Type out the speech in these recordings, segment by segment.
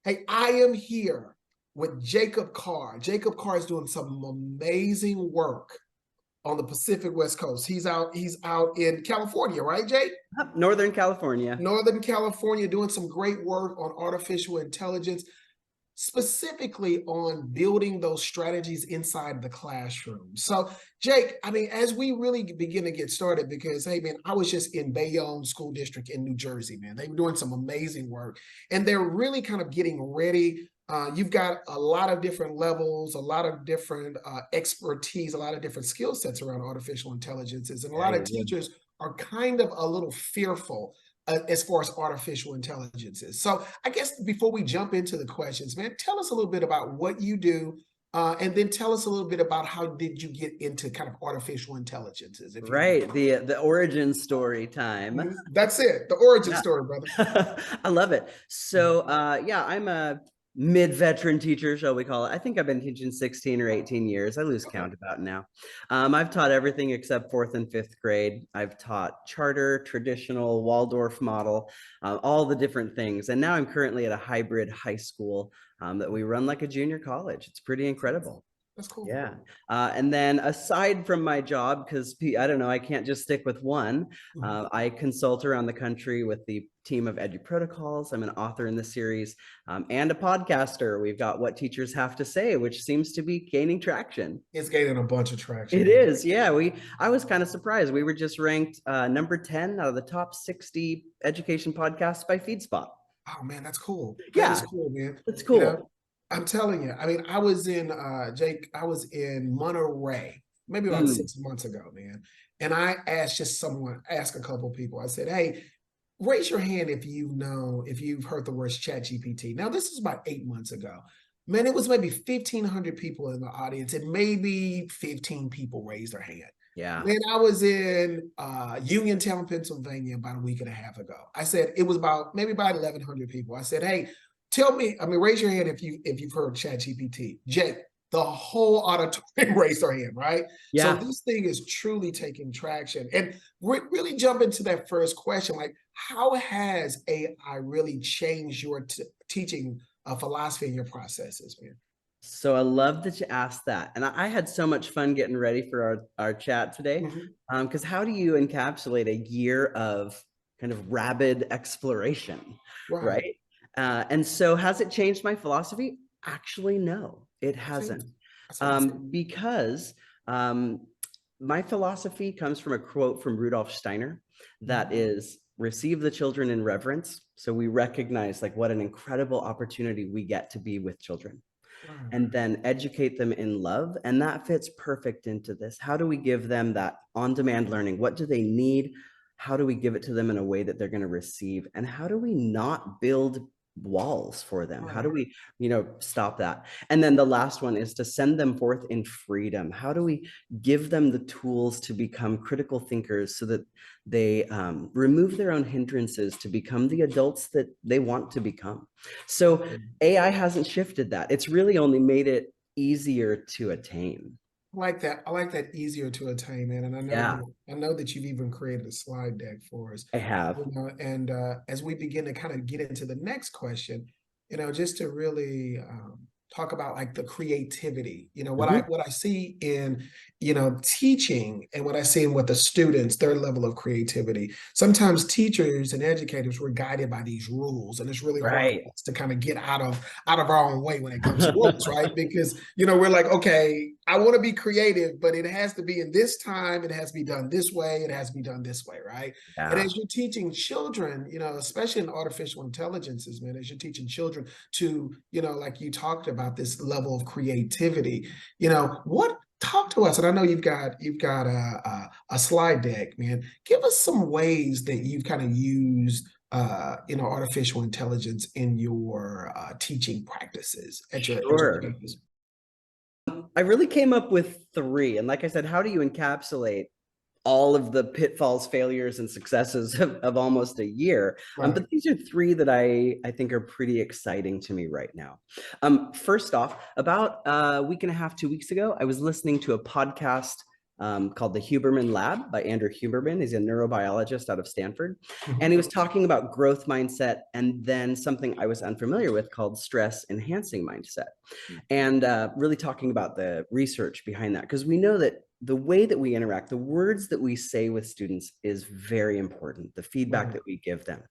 Hey, I am here with Jacob Carr. Jacob Carr is doing some amazing work on the Pacific West Coast. He's out in California, right, Jake? Northern California. Northern California, doing some great work on artificial intelligence, specifically on building those strategies inside the classroom. So, Jake, I mean, as we really begin to get started, because hey, man, I was just in Bayonne School District in New Jersey, man. They were doing some amazing work, and they're really kind of getting ready. You've got a lot of different levels, a lot of different expertise, a lot of different skill sets around artificial intelligences, and a Yeah, lot of you would. teachers are kind of a little fearful as far as artificial intelligence is. So I guess before we jump into the questions, man, tell us a little bit about what you do, and then tell us a little bit about how did you get into kind of artificial intelligences, if you don't Right. mind. The origin story time. That's it, the origin Yeah. story, brother. I love it. So yeah, I'm a mid-veteran teacher, shall we call it. I think I've been teaching 16 or 18 years. I lose Okay. count about now. I've taught everything except fourth and fifth grade. I've taught charter, traditional, Waldorf model, all the different things. And now I'm currently at a hybrid high school that we run like a junior college. It's pretty incredible. That's cool. Yeah. And then aside from my job, because I don't know, I can't just stick with one, Mhm. I consult around the country with the team of Edu Protocols. I'm an author in the series and a podcaster. We've got What Teachers Have to Say, which seems to be gaining traction. It's gaining a bunch of traction, It man. is. Yeah. I was kind of surprised. We were just ranked number 10 out of the top 60 education podcasts by FeedSpot. Oh man, that's cool. That is Yeah. cool, man. That's You know, cool. I'm telling you, I mean, I was in Jake, I was in Monterey maybe about Mm, 6 months ago, man. And I asked ask a couple of people. I said, hey, raise your hand if if you've heard the words chat GPT. Now, this is about 8 months ago. Man, it was maybe 1,500 people in the audience, and maybe 15 people raised their hand. yeah. Man, I was in Uniontown, Pennsylvania about a week and a half ago. I said it was about 1,100 people. I said, hey, tell me, I mean, raise your hand if you've heard ChatGPT. Jake, the whole auditorium raised their hand, right? So Yeah. this thing is truly taking traction. And really jump into that first question, like how has AI really changed your teaching philosophy and your processes, man? So I love that you asked that. And I had so much fun getting ready for our chat today. Mhm. Because how do you encapsulate a year of kind of rabid exploration, Right. right? And so has it changed my philosophy? Actually, no, it I see. hasn't. I see. I see. Because my philosophy comes from a quote from Rudolf Steiner that Mhm. is receive the children in reverence. So we recognize like what an incredible opportunity we get to be with children Right. and then educate them in love. And that fits perfect into this. How do we give them that on demand learning? What do they need? How do we give it to them in a way that they're going to receive? And how do we not build walls for them? How do Right. we, stop that? And then the last one is to send them forth in freedom. How do we give them the tools to become critical thinkers so that they remove their own hindrances to become the adults that they want to become? So AI hasn't shifted that. It's really only made it easier to attain. I like that. I like that easier to attain, man. And Yeah, I know that you've even created a slide deck for us, I have. and as we begin to kind of get into the next question, just to really talk about like the creativity, Mhm. what I see in, teaching and what I see in with the students, their level of creativity. Sometimes teachers and educators were guided by these rules, and it's really hard Right. for us to kind of get out of our own way when it comes to rules, right? Because we're like, okay, I want to be creative, but it has to be in this time, it has to be done this way, it has to be done this way, right? And Yeah. as you're teaching children, especially in artificial intelligences, man, as you're teaching children to, like you talked about this level of creativity, what talk to us, and I know you've got a slide deck, man. Give us some ways that you've kind of used artificial intelligence in your teaching practices at your Sure. campus. I really came up with three. And like I said, how do you encapsulate all of the pitfalls, failures, and successes of almost a year? Right. But these are three that I think are pretty exciting to me right now. First off, about a week and a half, 2 weeks ago, I was listening to a podcast called the Huberman Lab by Andrew Huberman. He's a neurobiologist out of Stanford. And Mhm. he was talking about growth mindset and then something I was unfamiliar with called stress enhancing mindset. And really talking about the research behind that, because we know that the way that we interact, the words that we say with students is very important, the feedback Right. that we give them.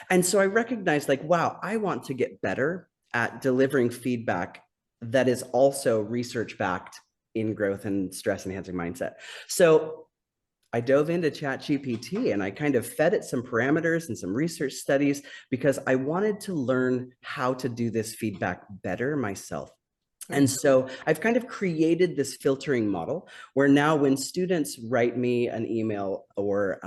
And so I recognized, like, wow, I want to get better at delivering feedback that is also research backed in growth and stress enhancing mindset. So I dove into ChatGPT and I kind of fed it some parameters and some research studies because I wanted to learn how to do this feedback better myself. And Thanks. so I've kind of created this filtering model where now when students write me an email or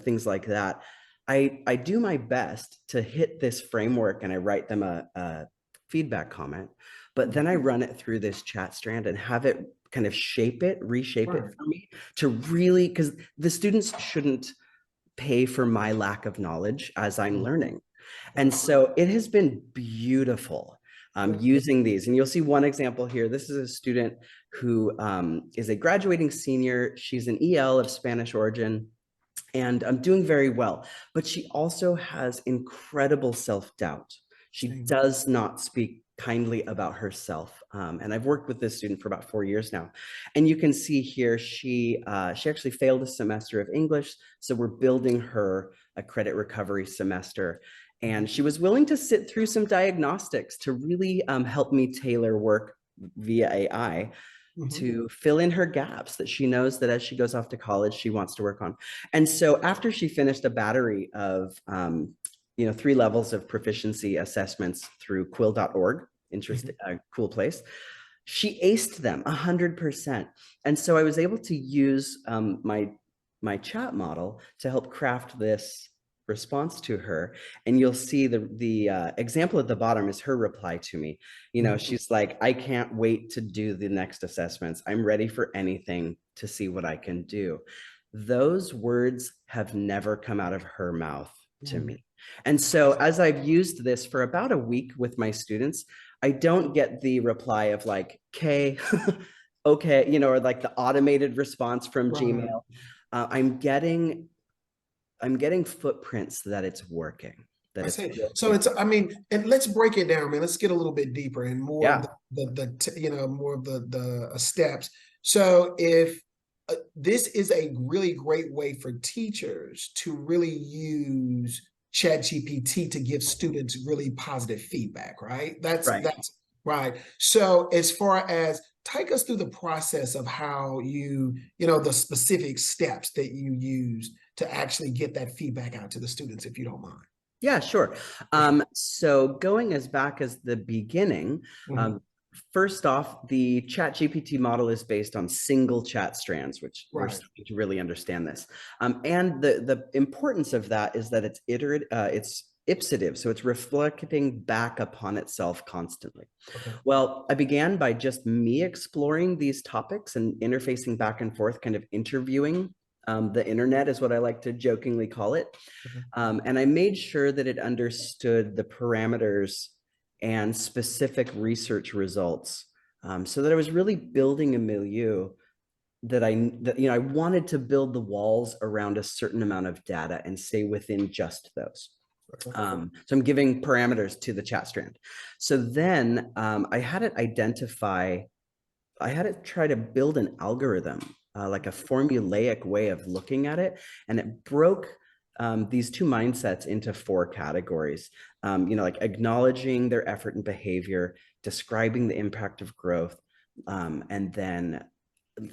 things like that, I do my best to hit this framework and I write them a feedback comment, but then I run it through this chat strand and have it kind of reshape it Right. for me to really, because the students shouldn't pay for my lack of knowledge as I'm Mhm. learning. And Right. so it has been beautiful Good. using these. And you'll see one example here. This is a student who is a graduating senior. She's an EL of Spanish origin and I'm doing very well. But she also has incredible self-doubt. She Same. does not speak kindly about herself. And I've worked with this student for about 4 years now. And you can see here, she actually failed a semester of English. So we're building her a credit recovery semester. And she was willing to sit through some diagnostics to really help me tailor work via AI Mhm. to fill in her gaps that she knows that as she goes off to college, she wants to work on. And so after she finished a battery of, 3 levels of proficiency assessments through quill.org, Mhm. interesting, cool place, she aced them 100%. And so I was able to use my chat model to help craft this response to her. And you'll see the example at the bottom is her reply to me. Mhm. She's like, I can't wait to do the next assessments. I'm ready for anything to see what I can do. Those words have never come out of her mouth to Mhm. me. And so as I've used this for about a week with my students, I don't get the reply of like, okay, okay, or like the automated response from Right. Gmail. I'm getting footprints that it's working, that I it's say so. building. It's. I mean, and let's break it down, man. Let's get a little bit deeper and more of Yeah, more of the steps. So if this is a really great way for teachers to really use ChatGPT to give students really positive feedback, right? right. That's right. So as far as take us through the process of how the specific steps that you use to actually get that feedback out to the students, if you don't mind. Yeah, sure. For sure. So going as back as the beginning, Mhm. um, first off, the chat GPT model is based on single chat strands, which we're Right. starting to really understand this. And the importance of that is that it's iterative, it's ipsative, so it's reflecting back upon itself constantly. Okay. Well, I began by just me exploring these topics and interfacing back and forth, kind of interviewing. The internet is what I like to jokingly call it. Okay. And I made sure that it understood the parameters and specific research results, so that I was really building a milieu that I wanted to build the walls around a certain amount of data and stay within just those. Okay. So I'm giving parameters to the chat strand. So then I had it try to build an algorithm, like a formulaic way of looking at it. And it broke these two mindsets into 4 categories, like acknowledging their effort and behavior, describing the impact of growth, and then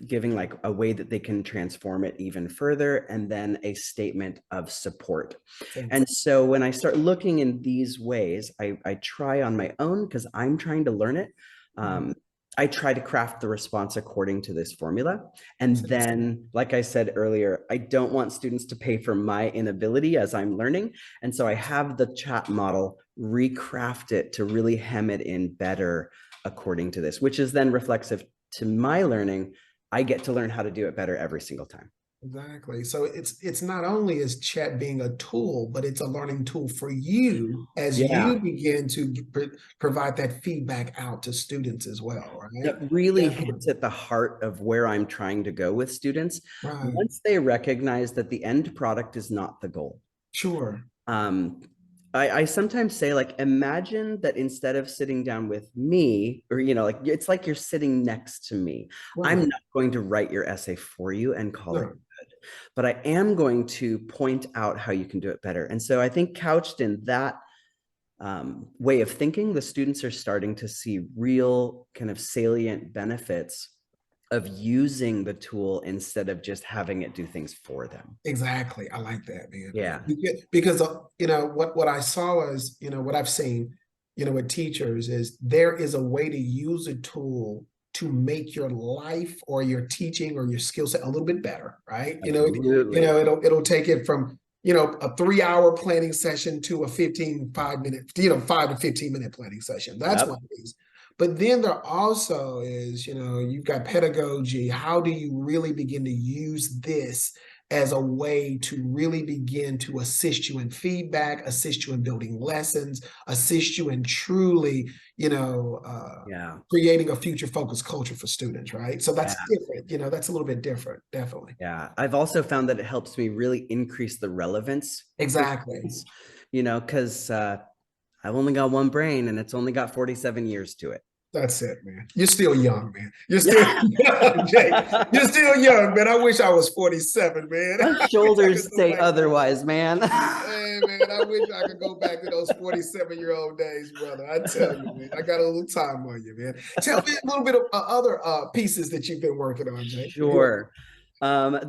giving like a way that they can transform it even further, and then a statement of support. Thanks. And so when I start looking in these ways, I try on my own because I'm trying to learn it. Mhm. I try to craft the response according to this formula. And then, like I said earlier, I don't want students to pay for my inability as I'm learning. And so I have the chat model recraft it to really hem it in better according to this, which is then reflexive to my learning. I get to learn how to do it better every single time. Exactly. So it's not only is chat being a tool, but it's a learning tool for you as you Yeah. begin to provide that feedback out to students as well, right? That really hits Definitely. at the heart of where I'm trying to go with students. Right. Once they recognize that the end product is not the goal. Sure. Um, I sometimes say, like, imagine that instead of sitting down with me, or, like, it's like you're sitting next to me. I'm Right. not going to write your essay for you and call it No. good, but I am going to point out how you can do it better. And so I think couched in that way of thinking, the students are starting to see real kind of salient benefits of using the tool instead of just having it do things for them. Exactly. I like that, man. Yeah. Because what I saw is, what I've seen, with teachers is there is a way to use a tool to make your life or your teaching or your skill set a little bit better, right? Absolutely. It'll take it from, a 3 hour planning session to a 5 to 15 minute, 5 to 15 minute planning session. That's one Yep. of these. But then there also is, you've got pedagogy. How do you really begin to use this as a way to really begin to assist you in feedback, assist you in building lessons, assist you in truly, Yeah. creating a future focused culture for students, right? So Yeah. that's different. That's a little bit different, definitely. Yeah. I've also found that it helps me really increase the relevance for Exactly. students, because I've only got one brain and it's only got 47 years to it. That's it, man. You're still young, man. You're still Yeah. young, Jake. You're still young, man. I wish I was 47, man. My I wish I could shoulders go say back to those. otherwise, man. Hey, man, I wish I could go back to those 47-year-old days, brother. I tell you, man, I got a little time on you, man. Tell me a little bit of other pieces that you've been working on, Jake. If you Sure.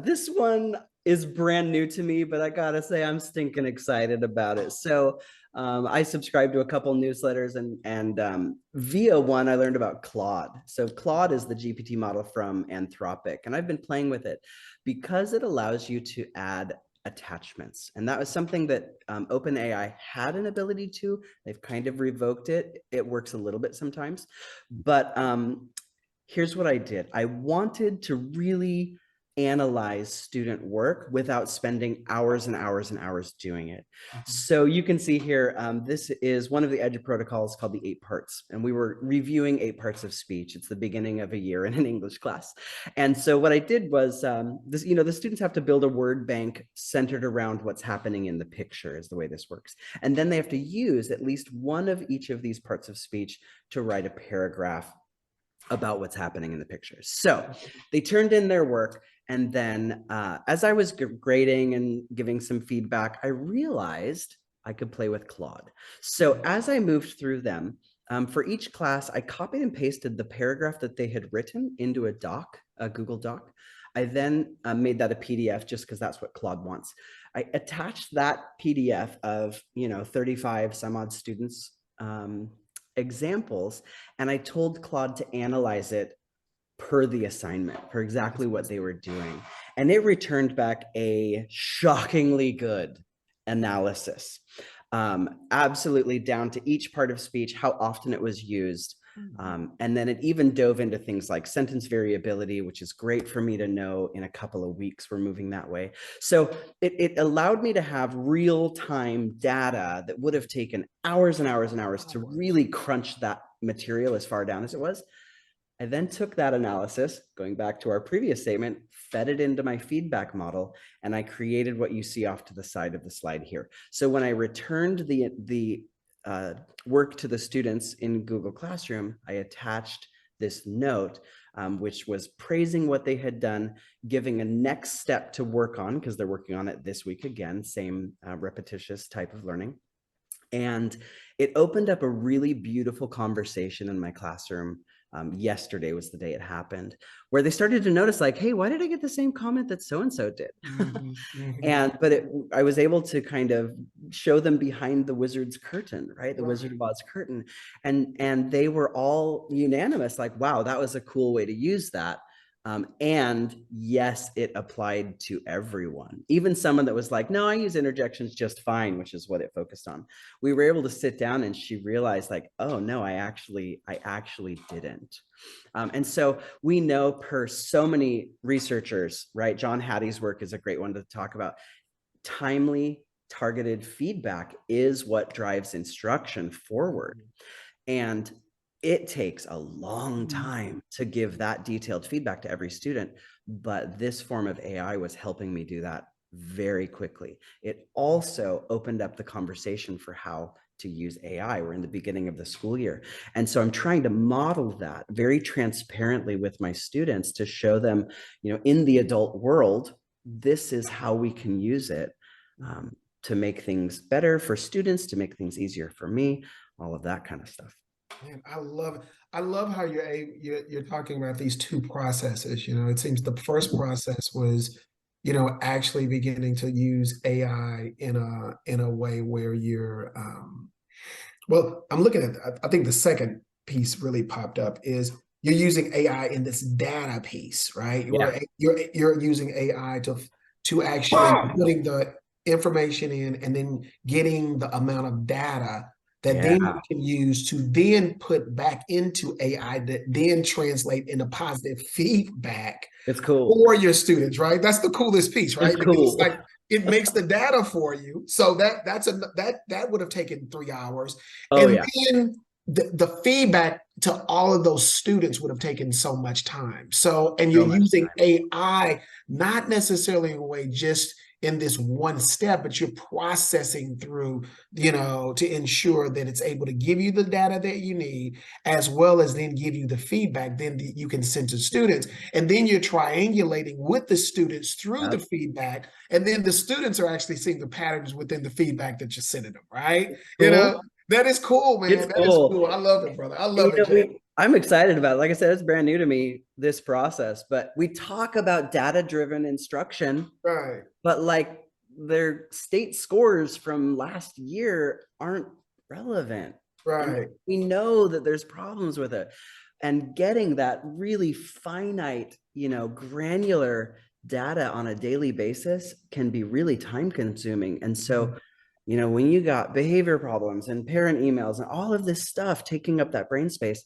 This one is brand new to me, but I gotta say I'm stinking excited about it. So I subscribe to a couple newsletters, and via one I learned about Claude. So Claude is the GPT model from Anthropic, and I've been playing with it because it allows you to add attachments, and that was something that OpenAI had an ability to. They've kind of revoked it. It works a little bit sometimes, but here's what I did. I wanted to really analyze student work without spending hours and hours and hours doing it. So you can see here, this is one of the EDGE protocols called the 8 parts. And we were reviewing 8 parts of speech. It's the beginning of a year in an English class. And so what I did was, the students have to build a word bank centered around what's happening in the picture is the way this works. And then they have to use at least one of each of these parts of speech to write a paragraph about what's happening in the pictures. So they turned in their work. And then as I was grading and giving some feedback, I realized I could play with Claude. So as I moved through them, for each class, I copied and pasted the paragraph that they had written into a doc, a Google Doc. I then made that a PDF just because that's what Claude wants. I attached that PDF of, 35 some odd students examples, and I told Claude to analyze it per the assignment, for exactly what they were doing. And it returned back a shockingly good analysis, absolutely down to each part of speech, how often it was used. And then it even dove into things like sentence variability, which is great for me to know in a couple of weeks. We're moving that way. So it allowed me to have real-time data that would have taken hours and hours and hours to really crunch that material as far down as it was. I then took that analysis, going back to our previous statement, fed it into my feedback model, and I created what you see off to the side of the slide here. So when I returned the work to the students in Google Classroom, I attached this note, which was praising what they had done, giving a next step to work on, because they're working on it this week again, same repetitious type of learning. And it opened up a really beautiful conversation in my classroom. Yesterday was the day it happened, where they started to notice, like, hey, why did I get the same comment that so-and-so did? But I was able to kind of show them behind the wizard's curtain, right? The Wizard of Oz curtain. And they were all unanimous, like, wow, that was a cool way to use that. And yes, it applied to everyone, even someone that was like, no, I use interjections just fine, which is what it focused on. We were able to sit down and she realized like, oh no, I actually didn't. And so we know per so many researchers, right? John Hattie's work is a great one to talk about. Timely, targeted feedback is what drives instruction forward. And it takes a long time to give that detailed feedback to every student, but this form of AI was helping me do that very quickly. It also opened up the conversation for how to use AI. We're in the beginning of the school year. And so I'm trying to model that very transparently with my students to show them, in the adult world, this is how we can use it to make things better for students, to make things easier for me, all of that kind of stuff. Man, I love it. I love how you're talking about these two processes. It seems the first process was, actually beginning to use AI in a way where you're well, I'm looking at I think the second piece really popped up is you're using AI in this data piece, right? Yeah. You're using AI to actually putting the information in and then getting the amount of data that Yeah. then you can use to then put back into AI that then translate into positive feedback It's cool. for your students, right? That's the coolest piece, It's right? Because it's cool. like it makes the data for you. So that would have taken 3 hours. Oh And yeah. then the feedback to all of those students would have taken so much time. So, and you're So much using time. AI, not necessarily in a way just in this one step, but you're processing through, to ensure that it's able to give you the data that you need, as well as then give you the feedback, then you can send to students. And then you're triangulating with the students through the Yep. feedback. And then the students are actually seeing the patterns within the feedback that you're sending them, right? Cool. That is cool, It's man. That is cool. cool. I love it, brother. I And, love it, Jay. I'm excited about it. Like I said, it's brand new to me, this process, but we talk about data-driven instruction, Right, but like their state scores from last year aren't relevant. And right. we know that there's problems with it. And getting that really finite, granular data on a daily basis can be really time consuming. And so, when you got behavior problems and parent emails and all of this stuff taking up that brain space,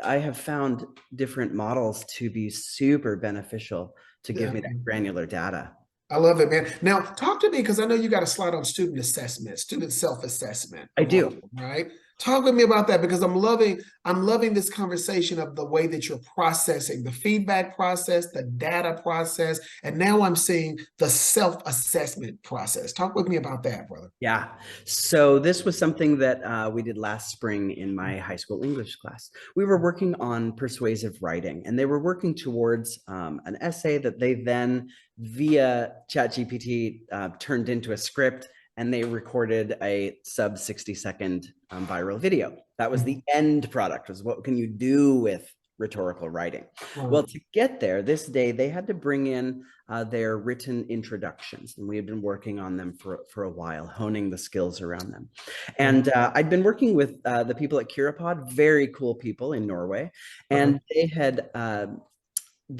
I have found different models to be super beneficial to give Yeah. me that granular data. I love it, man. Now, talk to me because I know you got a slide on student assessment, student self-assessment I of learning, do. right? Talk with me about that because I'm loving this conversation of the way that you're processing the feedback process, the data process, and now I'm seeing the self-assessment process. Talk with me about that, brother. Yeah. So this was something that we did last spring in my high school English class. We were working on persuasive writing, and they were working towards an essay that they then, via ChatGPT, turned into a script, and they recorded a sub 60-second viral video. That was the end product, was what can you do with rhetorical writing? Well, to get there, this day, they had to bring in their written introductions. And we had been working on them for a while, honing the skills around them. And I'd been working with the people at Curapod, very cool people in Norway. And they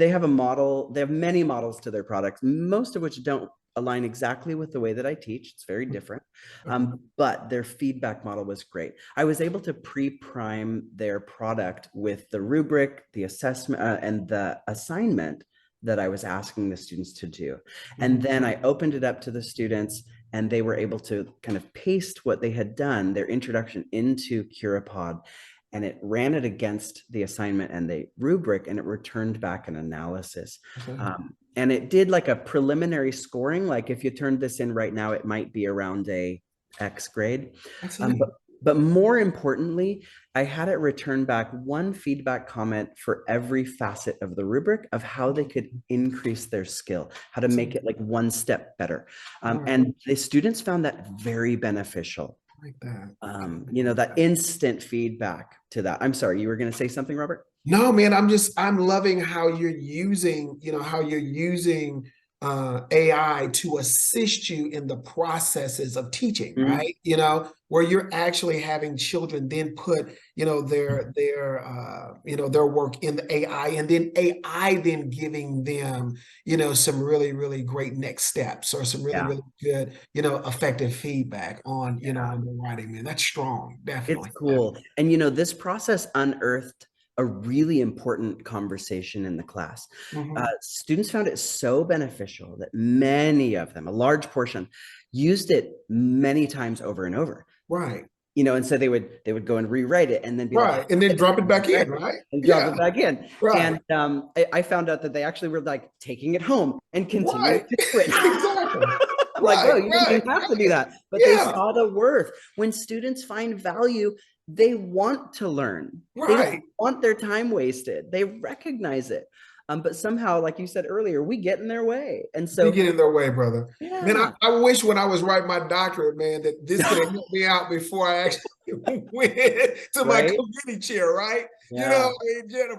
have a model, they have many models to their products, most of which don't align exactly with the way that I teach. It's very different. But their feedback model was great. I was able to pre-prime their product with the rubric, the assessment, and the assignment that I was asking the students to do. And then I opened it up to the students, and they were able to kind of paste what they had done, their introduction, into Curapod, and it ran it against the assignment and the rubric, and it returned back an analysis. And it did like a preliminary scoring. Like if you turned this in right now, it might be around a X grade. But more importantly, I had it return back one feedback comment for every facet of the rubric of how they could increase their skill, how to make it like one step better. And the students found that very beneficial. Like that. That instant feedback to that. I'm sorry, you were going to say something, Robert? No, man, I'm loving how you're using AI to assist you in the processes of teaching, Mhm. right? Where you're actually having children then put, their work in the AI, and then AI then giving them, some really, really great next steps, or some really, Yeah, really good, effective feedback on, yeah. on the writing, man. That's strong. It's Definitely. cool. And this process unearthed a really important conversation in the class. Mhm. Students found it so beneficial that many of them, a large portion, used it many times over and over. Right. And so they would go and rewrite it and then be like, Right. And then drop it back in, right? and drop Yeah. it back in. Right. And I found out that they actually were like taking it home and continuing Right. to do it. Exactly. I'm like, Right. whoa, you didn't Right. even have to do Right. that. But they Yeah. saw the worth. When students find value, they want to learn. They Right. don't want their time wasted. They recognize it. But somehow, like you said earlier, we get in their way. And We so, get in their way, brother. Man, yeah, I wish when I was writing my doctorate, man, that this could have helped me out before I actually went to my right? committee chair, right? Yeah,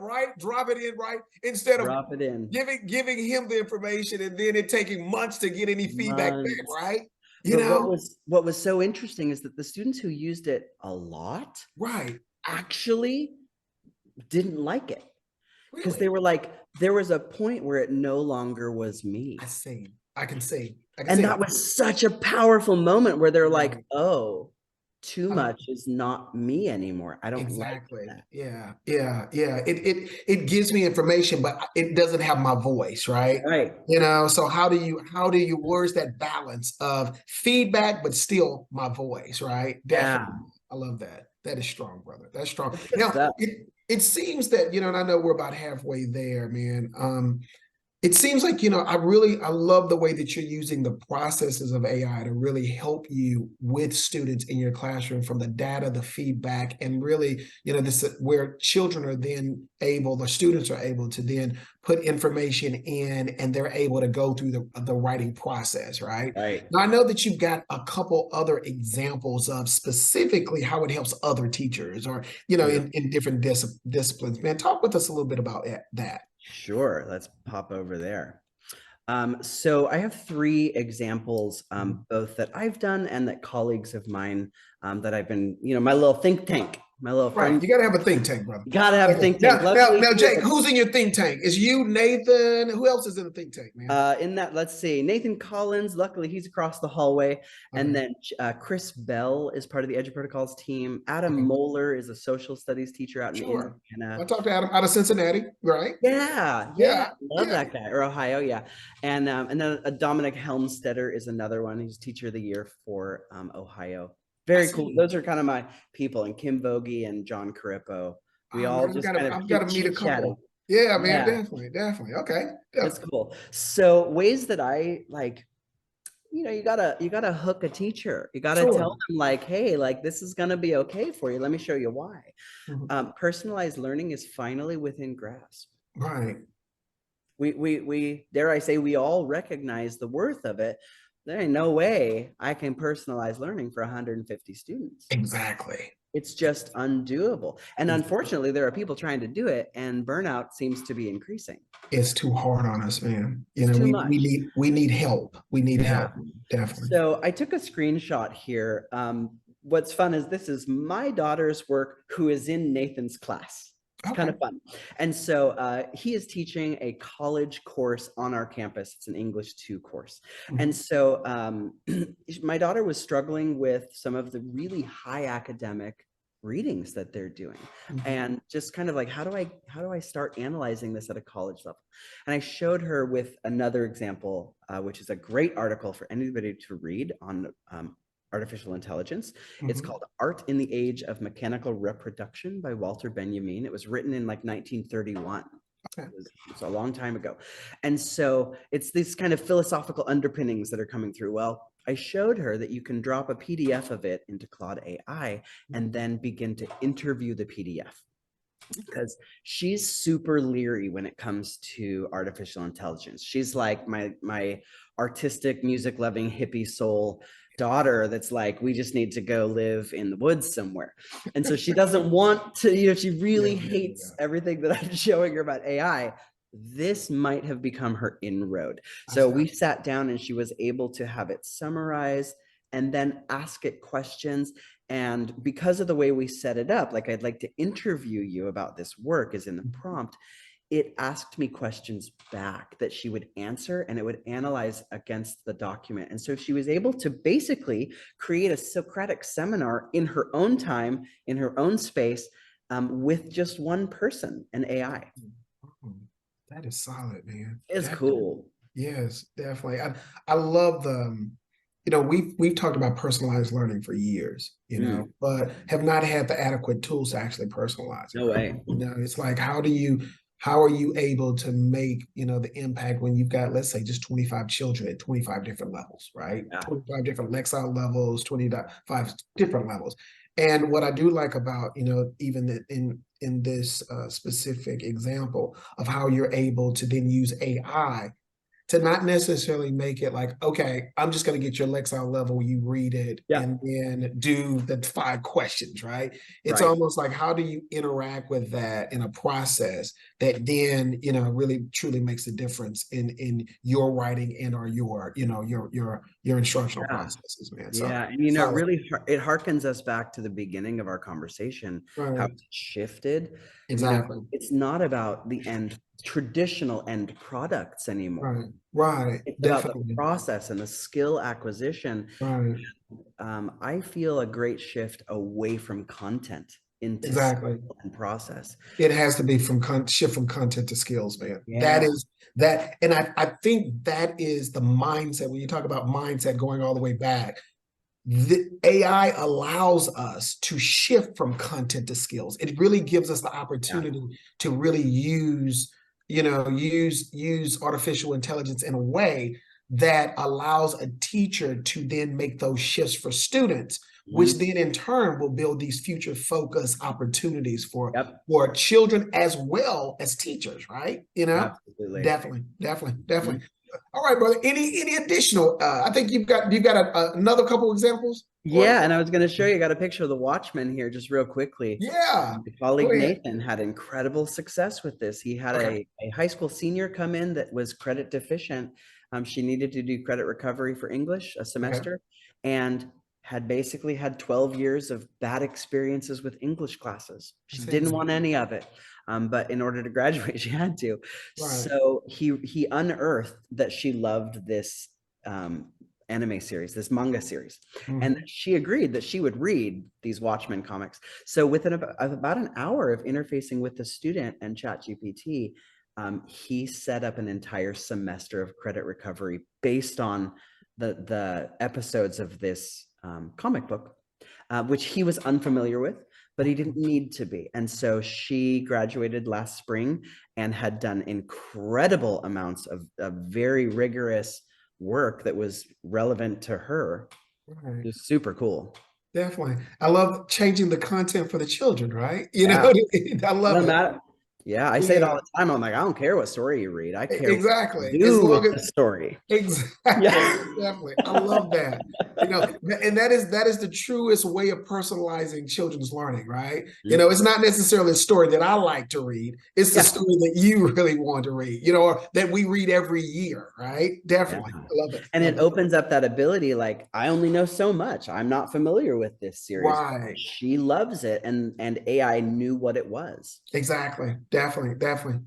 Right, drop it in, right? Instead of drop it in. giving him the information and then it taking months to get any feedback back, Months. right? You But what know? was what was so interesting is that the students who used it a lot Right. actually didn't like it, because they Really. were like, there was a point where it no longer was I me. see. I can see. I can And see. that was such a powerful moment where they're like, Right. oh, too I much is not me anymore. I don't like Exactly. that. Yeah. Yeah. Yeah. It gives me information, but it doesn't have my voice, right? Right. So how do you where's that balance of feedback, but still my voice, right? Yeah. Definitely. I love that. That is strong, brother. That's strong. That's good Now stuff. it seems that, and I know we're about halfway there, man. It seems like, I love the way that you're using the processes of AI to really help you with students in your classroom, from the data, the feedback, and really, this where children are then the students are able to then put information in, and they're able to go through the writing process, right? Right. Now, I know that you've got a couple other examples of specifically how it helps other teachers, or, Sure. in different disciplines. Man, talk with us a little bit about that. Sure. Let's pop over there. So I have three examples, both that I've done and that colleagues of mine, that I've been, my little think tank, my little Right. friend. You got to have a think tank, brother. You gotta have a Okay. think tank. Now, Luckily, Jake, who's in your think tank? Is you, Nathan? Who else is in the think tank, man? in that, let's see, Nathan Collins, luckily he's across the hallway. And Okay. then Chris Bell is part of the Edu Protocols team. Adam Okay. Moeller is a social studies teacher out in Sure. I Indiana. talked to Adam out of Cincinnati, right? Yeah, yeah, Yeah. love Yeah. that guy. Or Ohio, yeah. And then Dominic Helmstetter is another one. He's teacher of the year for Ohio. I Very cool. see. Those are kind of my people. And Kim Vogie and John Carippo. We Oh man, all I've just got to kind of I've got to keep meet a chit chatting. couple. Yeah, man, Yeah, definitely, definitely. Okay. it's Definitely. cool. So ways that I like, you gotta hook a teacher. You gotta tell Sure. them like, hey, like this is gonna be okay for you. Let me show you why. Mhm. Personalized learning is finally within grasp. Right. We dare I say, we all recognize the worth of it. There ain't no way I can personalize learning for 150 students. Exactly. It's just undoable. And unfortunately, there are people trying to do it, and burnout seems to be increasing. It's too hard on us, man. It's too much. We need help. We need Yeah. help. Definitely. So I took a screenshot here. What's fun is this is my daughter's work, who is in Nathan's class. It's kind Okay. of fun. And so he is teaching a college course on our campus. It's an English 2 course. And Mhm. so my daughter was struggling with some of the really high academic readings that they're doing, Mhm. and just kind of like, how do I start analyzing this at a college level? And I showed her with another example, which is a great article for anybody to read on artificial intelligence. It's Mhm. called Art in the Age of Mechanical Reproduction by Walter Benjamin. It was written in like 1931. Okay. It's a long time ago. And so it's these kind of philosophical underpinnings that are coming through. Well, I showed her that you can drop a PDF of it into Claude AI and then begin to interview the PDF, because she's super leery when it comes to artificial intelligence. She's like my artistic, music loving hippie soul daughter that's like, we just need to go live in the woods somewhere. And so she doesn't want to, she Yeah, really yeah, hates yeah. everything that I'm showing her about AI. this might have become her inroad. I So see. we sat down and she was able to have it summarized and then ask it questions. And because of the way we set it up, like I'd like to interview you about this work is in the prompt, it asked me questions back that she would answer and it would analyze against the document. And so she was able to basically create a Socratic seminar in her own time, in her own space, with just one person, an AI. Oh, that is solid, man. It's That cool. yes, definitely. I love the we've talked about personalized learning for years, Mm, but have not had the adequate tools to actually personalize it, no right? way. It's like how are you able to make, the impact when you've got, let's say, just 25 children at 25 different levels, right? Yeah. 25 different Lexile levels, 25 different levels. And what I do like about, even in this specific example of how you're able to then use AI to not necessarily make it like, okay, I'm just going to get your Lexile level, you read it, Yeah. and then do the 5 questions, right? It's Right. almost like, how do you interact with that in a process that then, really truly makes a difference in your writing and or your instructional Yeah. processes, man. So Yeah. And it solid. really, it harkens us back to the beginning of our conversation, how Right. it's shifted. Exactly. It's not about the traditional end products anymore. Right. Right. It's about the Definitely. process and the skill acquisition. Right. I feel a great shift away from content into Exactly. skill and process. It has to be shift from content to skills, man. That Yeah. is that, and I think that is the mindset. When you talk about mindset going all the way back, the AI allows us to shift from content to skills. It really gives us the Yeah. opportunity to really use artificial intelligence in a way that allows a teacher to then make those shifts for students, which Mhm. then in turn will build these future focus opportunities Yep. for children as well as teachers, right? Absolutely. Definitely. All right, brother. Any additional? I think you've got another couple examples for us. Yeah, and I was going to show you, I got a picture of the Watchman here just real quickly. Yeah. My Go colleague ahead. Nathan had incredible success with this. He had Okay. a high school senior come in that was credit deficient. She needed to do credit recovery for English a Okay. semester and had basically had 12 years of bad experiences with English classes. She That's didn't it. want any of it. But in order to graduate, she had to. Right. So he unearthed that she loved this anime series, this manga series. And Mhm. she agreed that she would read these Watchmen comics. So within about an hour of interfacing with the student and ChatGPT, he set up an entire semester of credit recovery based on the episodes of this comic book, which he was unfamiliar with, but he didn't need to be. And so she graduated last spring and had done incredible amounts of very rigorous work that was relevant to her. It Right. was super cool. Definitely. I love changing the content for the children, right? Yeah. I love No it. matter. Yeah, I say it all Yeah, the time. I'm like, I don't care what story you read. I care what exactly. you As do long with as the story. exactly, Yeah. definitely. I love that. And that is the truest way of personalizing children's learning, right? Mhm. It's not necessarily a story that I like to read. It's the Yeah. story that you really want to read, or that we read every year, right? Yeah. Definitely. I love it. And Love it it. opens up that ability. Like, I only know so much. I'm not familiar with this series. Right. She loves it. And AI knew what it was. Exactly. Definitely.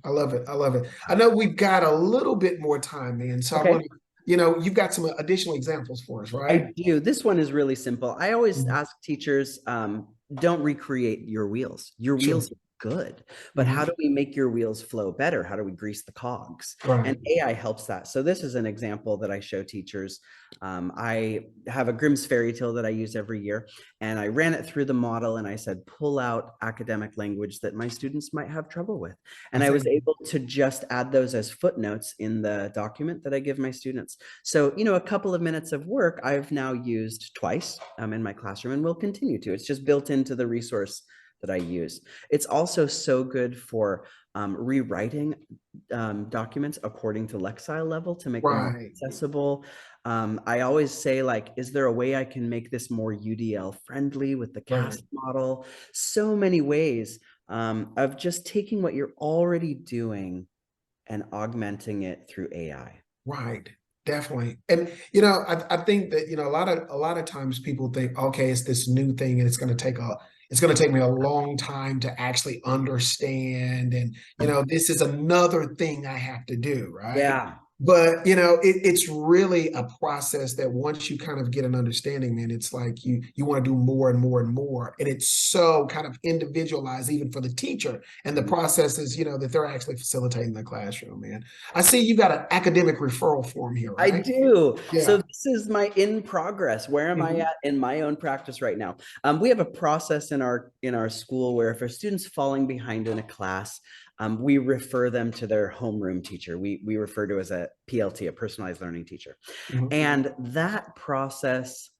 I love it. I love it. I know we've got a little bit more time, man. So I Okay. want to, you've got some additional examples for us, right? I do. This one is really simple. I always Mhm. ask teachers, don't recreate your wheels. Your Sure. wheels are good, but how Mhm. do we make your wheels flow better? How do we grease the cogs? Right. And AI helps that. So this is an example that I show teachers. I have a Grimm's fairy tale that I use every year, and I ran it through the model and I said, pull out academic language that my students might have trouble with. I And I was think. able to just add those as footnotes in the document that I give my students. So, a couple of minutes of work I've now used twice in my classroom and will continue to. It's just built into the resource that I use. It's also so good for rewriting documents according to Lexile level to make them more Right. accessible. I always say, like, is there a way I can make this more UDL friendly with the Right. CAST model? So many ways of just taking what you're already doing and augmenting it through AI. Right. Definitely. And I think that, a lot of times people think, okay, it's this new thing and it's gonna take me a long time to actually understand. And this is another thing I have to do, right? Yeah. But it's really a process that once you kind of get an understanding, man, it's like you want to do more and more and more. And it's so kind of individualized even for the teacher and the processes, that they're actually facilitating the classroom, man. I see you got an academic referral form here, I right? do. So Yeah. this is my in progress. Where am I Mhm. at in my own practice right now? We have a process in our school where if a student's falling behind in a class, we refer them to their homeroom teacher. We refer to as a PLT, a personalized learning teacher, Mhm. and that process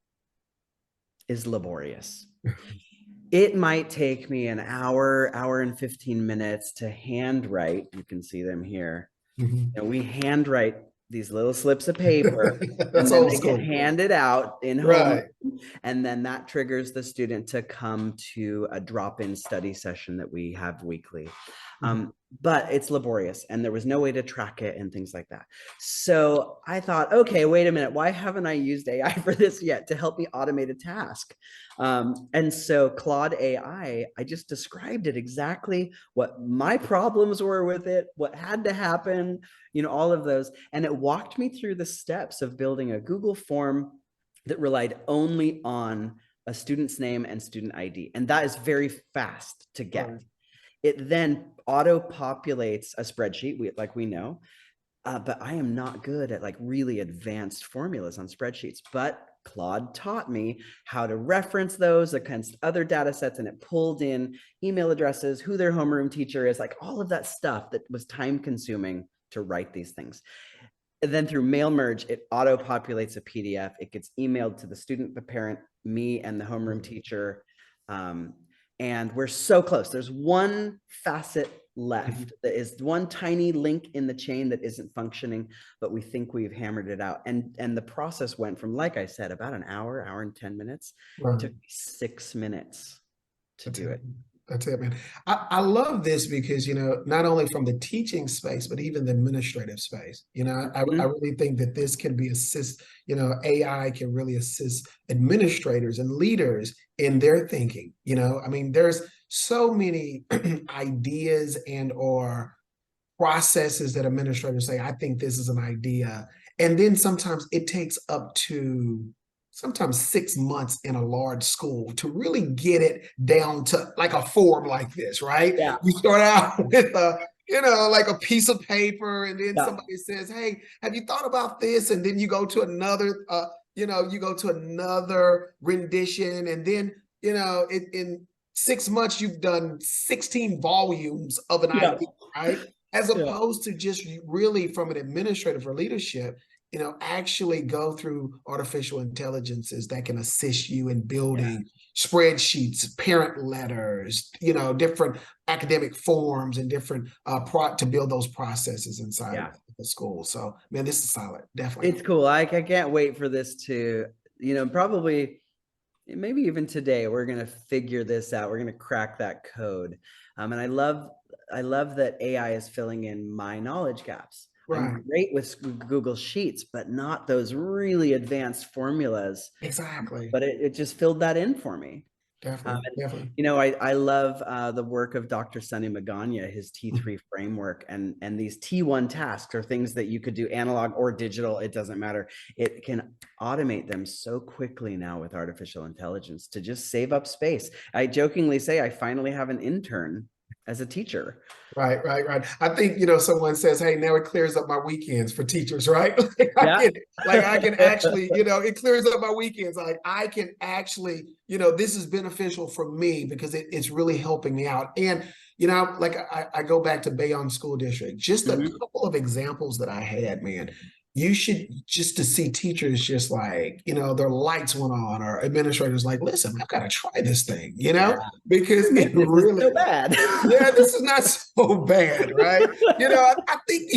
is laborious. It might take me an hour, hour and 15 minutes to handwrite. You can see them here. Mhm. And we handwrite these little slips of paper, and That's then old they get school. handed out in homeroom. Right. And then that triggers the student to come to a drop-in study session that we have weekly. Mhm. But it's laborious and there was no way to track it and things like that. So I thought, okay, wait a minute. Why haven't I used AI for this yet to help me automate a task? And so Claude AI, I just described it exactly what my problems were with it, what had to happen, all of those. And it walked me through the steps of building a Google form that relied only on a student's name and student ID. And that is very fast to get. Right. It then auto populates a spreadsheet, like we know, but I am not good at like really advanced formulas on spreadsheets. But Claude taught me how to reference those against other data sets, and it pulled in email addresses, who their homeroom teacher is, like all of that stuff that was time consuming to write these things. And then through mail merge, it auto populates a PDF. It gets emailed to the student, the parent, me, and the homeroom teacher. Um, and we're so close. There's one facet left that is one tiny link in the chain that isn't functioning, but we think we've hammered it out. And the process went from, like I said, about an hour, hour and 10 minutes. It Right. took 6 minutes to That's do it. it. That's it, man. I love this because, not only from the teaching space, but even the administrative space. I Mhm. really think that this can be AI can really assist administrators and leaders in their thinking. I mean, there's so many ideas and or processes that administrators say, I think this is an idea. And then sometimes it takes up to sometimes 6 months in a large school to really get it down to like a form like this, right? Yeah. You start out with like a piece of paper, and then Yeah. somebody says, hey, have you thought about this? And then you go to another, rendition, and then, in 6 months, you've done 16 volumes of an Yeah. idea, right? As Yeah. opposed to just really from an administrative or leadership, actually go through artificial intelligences that can assist you in Yeah. building spreadsheets, parent letters, different academic forms and different to build those processes inside of Yeah. the school. So, man, this is solid, definitely. It's cool. I can't wait for this to, probably maybe even today, we're going to figure this out. We're going to crack that code. And I love that AI is filling in my knowledge gaps. I'm Right. great with Google Sheets, but not those really advanced formulas. Exactly. But it just filled that in for me. Definitely. Definitely. I love the work of Dr. Sunny Magana, his T3 framework, and these T1 tasks are things that you could do analog or digital. It doesn't matter. It can automate them so quickly now with artificial intelligence to just save up space. I jokingly say I finally have an intern as a teacher. Right, right, right. I think, someone says, hey, now it clears up my weekends for teachers, right? Yeah. I can actually, it clears up my weekends. Like I can actually, this is beneficial for me because it's really helping me out. And, like I go back to Bayonne School District, just a Mhm. couple of examples that I had, man. You should just to see teachers just like, their lights went on, or administrators like, listen, I've got to try this thing, Yeah. because it This is really, so bad. yeah, this is not so bad, right? I think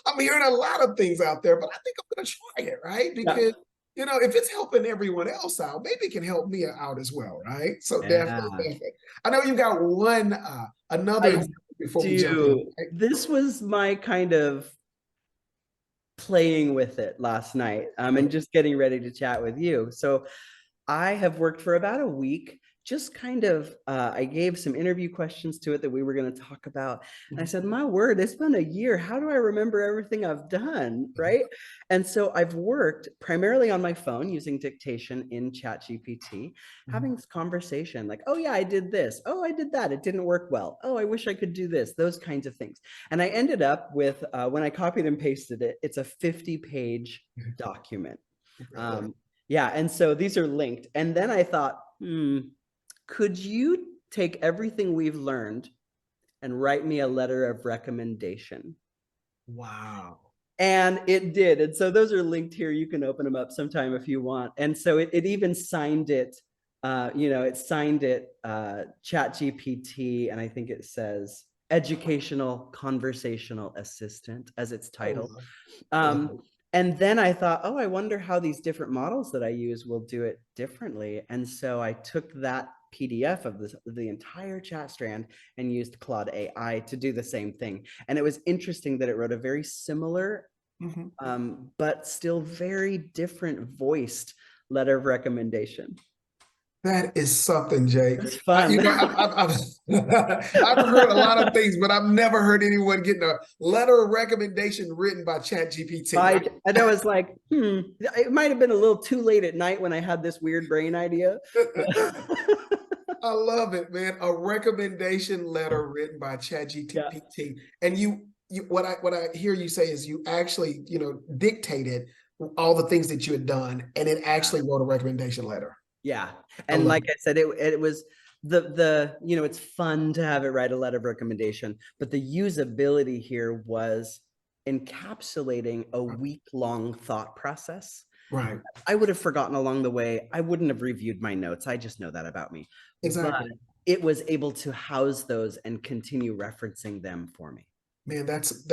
I'm hearing a lot of things out there, but I think I'm going to try it, right? Yeah. Because if it's helping everyone else out, maybe it can help me out as well, right? So definitely, Yeah. definitely. I know you got one another I example before we jump in. do. This was my kind of playing with it last night, and just getting ready to chat with you. So I have worked for about a week, just kind of, I gave some interview questions to it that we were going to talk about. And I said, my word, it's been a year. How do I remember everything I've done? Right. And so I've worked primarily on my phone using dictation in ChatGPT, having this conversation like, oh, yeah, I did this. Oh, I did that. It didn't work well. Oh, I wish I could do this, those kinds of things. And I ended up with, when I copied and pasted it, it's a 50-page document. Yeah, and so these are linked. And then I thought, could you take everything we've learned and write me a letter of recommendation? Wow. And it did. And so those are linked here. You can open them up sometime if you want. And so it even signed it, it signed it ChatGPT, and I think it says educational conversational assistant as its title. And then I thought, oh, I wonder how these different models that I use will do it differently. And so I took that PDF of the entire chat strand and used Claude AI to do the same thing. And it was interesting that it wrote a very similar, but still very different voiced letter of recommendation. That is something, Jake. It's fun. I've heard a lot of things, but I've never heard anyone getting a letter of recommendation written by ChatGPT. And I was like, it might have been a little too late at night when I had this weird brain idea. I love it, man. A recommendation letter written by ChatGPT. Yeah. And what I hear you say is you actually, dictated all the things that you had done, and it actually wrote a recommendation letter. Yeah. And like I said, it was it's fun to have it write a letter of recommendation, but the usability here was encapsulating a week-long thought process. Right. I would have forgotten along the way. I wouldn't have reviewed my notes. I just know that about me. Exactly. But it was able to house those and continue referencing them for me. Man, that's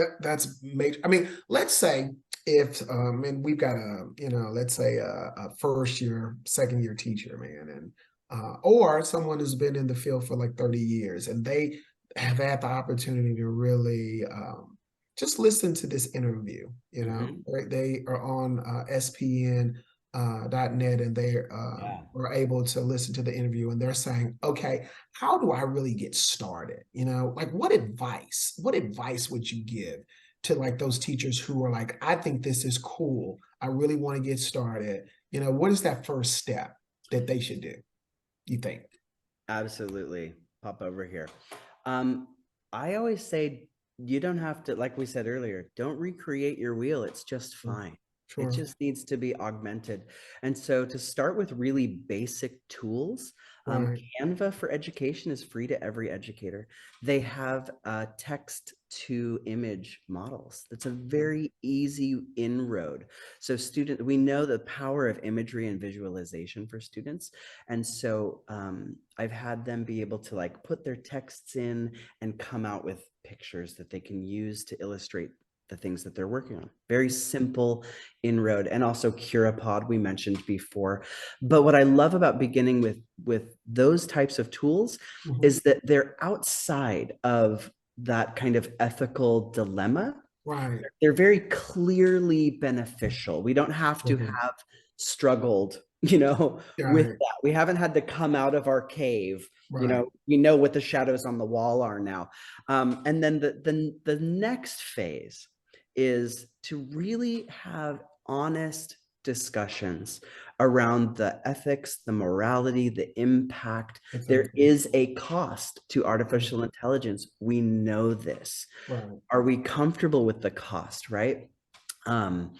major. I mean, let's say if and we've got let's say a first year, second year teacher, man, and or someone who's been in the field for like 30 years, and they have had the opportunity to really just listen to this interview. Right? They are on SPN. .net, and they were able to listen to the interview, and they're saying, okay, how do I really get started? Like what advice would you give to like those teachers who are like, I think this is cool, I really want to get started? What is that first step that they should do, you think? Absolutely. Pop over here. I always say you don't have to, like we said earlier, don't recreate your wheel. It's just fine. Sure. It just needs to be augmented. And so to start with really basic tools, Canva for Education is free to every educator. They have text to image models. That's a very easy inroad. So we know the power of imagery and visualization for students. And so I've had them be able to like put their texts in and come out with pictures that they can use to illustrate the things that they're working on. Very simple inroad. And also CuraPod we mentioned before. But what I love about beginning with those types of tools is that they're outside of that kind of ethical dilemma. Right. They're very clearly beneficial. We don't have to have struggled, with that. We haven't had to come out of our cave. Right. We know what the shadows on the wall are now. And then the next phase is to really have honest discussions around the ethics, the morality, the impact. There is a cost to artificial intelligence. We know this. Right. Are we comfortable with the cost, right? And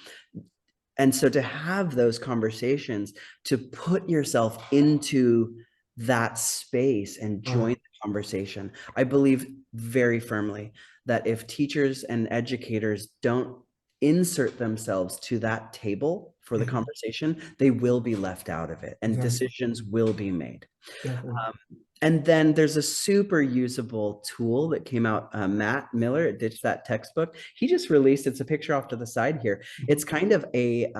so to have those conversations, to put yourself into that space and join the conversation, I believe very firmly that if teachers and educators don't insert themselves to that table for the conversation, they will be left out of it, and decisions will be made. And then there's a super usable tool that came out, Matt Miller at Ditch That Textbook. He just released, it's a picture off to the side here. It's kind of a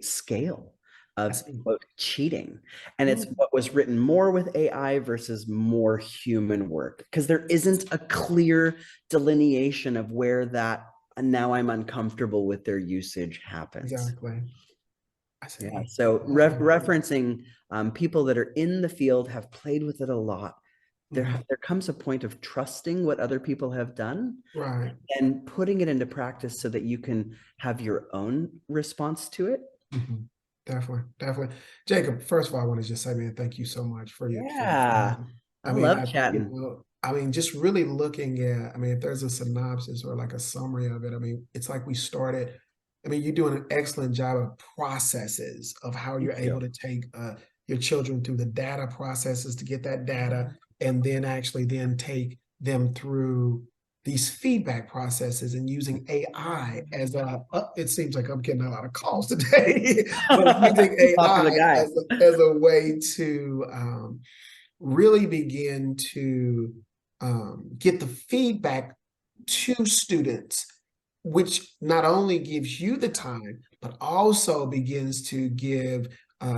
scale of I see. quote cheating. And it's Mm, what was written more with AI versus more human work, because there isn't a clear delineation of where that now I'm uncomfortable with their usage happens. exactly. I Yeah. see. So Okay. referencing people that are in the field, have played with it a lot. Mhm. There comes a point of trusting what other people have done Right. and putting it into practice so that you can have your own response to it. Mhm. Definitely, definitely. Jacob, first of all, I want to just say, man, thank you so much for your Yeah. time. I love chatting. I mean, just really looking at, I mean, if there's a synopsis or like a summary of it, I mean, it's like we started. I mean, you're doing an excellent job of processes of how Thank you're able you. to take your children through the data processes to get that data, and then actually then take them through these feedback processes and using AI as it seems like I'm getting a lot of calls today, but using Popular AI guy. as a way to really begin to get the feedback to students, which not only gives you the time, but also begins to give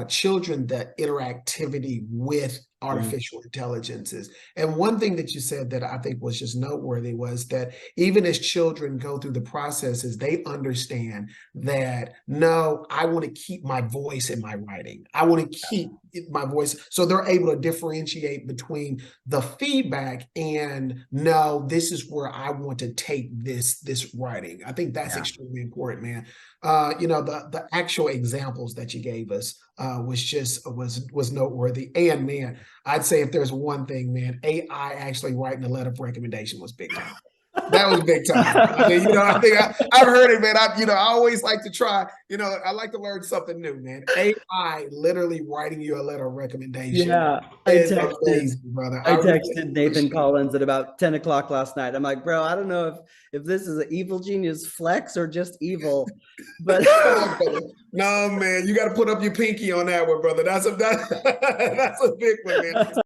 children the interactivity with Mm, artificial intelligences. And one thing that you said that I think was just noteworthy was that even as children go through the processes, they understand that no, I want to keep my voice in my writing. I want to keep my voice. So they're able to differentiate between the feedback and no, this is where I want to take this writing. I think that's yeah. extremely important, man. The actual examples that you gave us was noteworthy. And man, I'd say if there's one thing, man, AI actually writing a letter of recommendation was big time. That was big time. I mean, I think I've heard it, man. I always like to try, I like to learn something new, man. AI literally writing you a letter of recommendation Yeah. is amazing, brother. I I really texted Nathan appreciate it. Collins at about 10 o'clock last night. I'm like, bro, I don't know if this is an evil genius flex or just evil, but Come on, brother. No, man, you got to put up your pinky on that one, brother. That's a big one, man.